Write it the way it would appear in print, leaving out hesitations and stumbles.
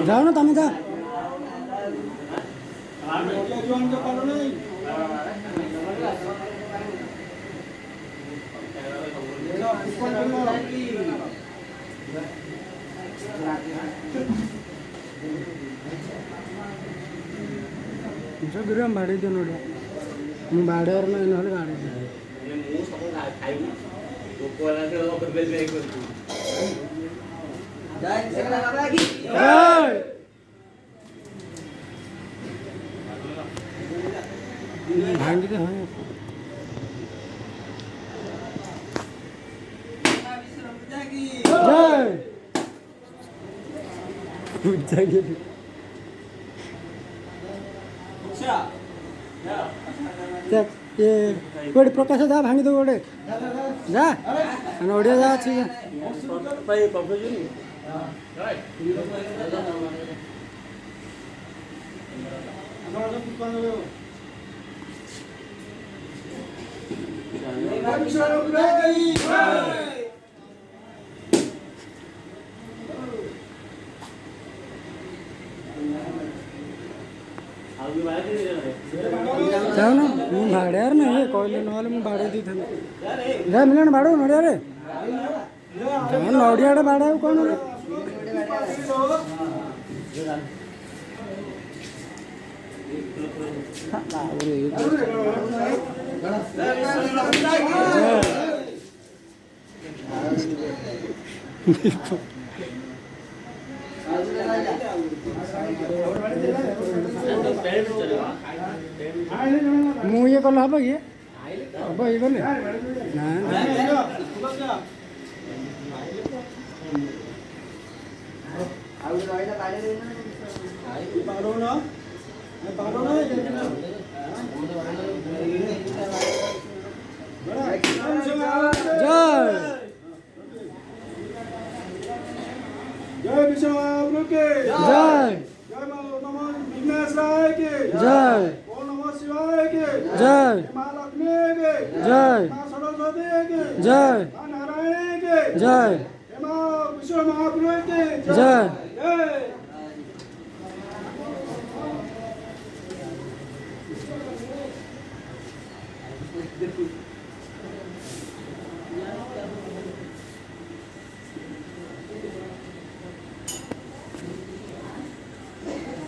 जाओ ना तमें जा गुरु हम बाड़े दे नोड़िया ମୁଁ ବାଡ଼େଇବାର ନାହିଁ ନହେଲେ ବାଡ଼େଇ ମୁଁ ସବୁ ଖାଇବି ଭୋକ ହେଲାଠୁ ବେଲ ବେଲ କରୁଛୁ ଜୟ ସେକଲା ବାବା କି ଭାଙ୍ଗି ଦେ ହଁ ଜୟ ପୂଜା କି ये गोटे प्रकाश जा भांगी दो गोटे जा ओडिया जा अच्छी जाओ ना ମୁଁ ବାଡ଼େୟାର ନା ଇଏ କହିଲେ ନହେଲେ ମୁଁ ବାଡ଼େଇ ଦେଇଥାନ୍ତି ଯା ମିଳନ ବାଡ଼ଉ ନଡ଼ିଆରେ ନଡ଼ିଆଟା ବାଡ଼ାଉ କ'ଣ ମୁଁ ଇଏ କଲେ ହବ କି ହବ ଇଏ କଲେ ନା जय विश्वनाथ के जय नमः विघ्नेश्वराय के जय ओम नमः शिवाय के जय मां लक्ष्मी के जय मां सरस्वती के जय मां नारायण के जय मां विश्व महाप्रभु के जय जय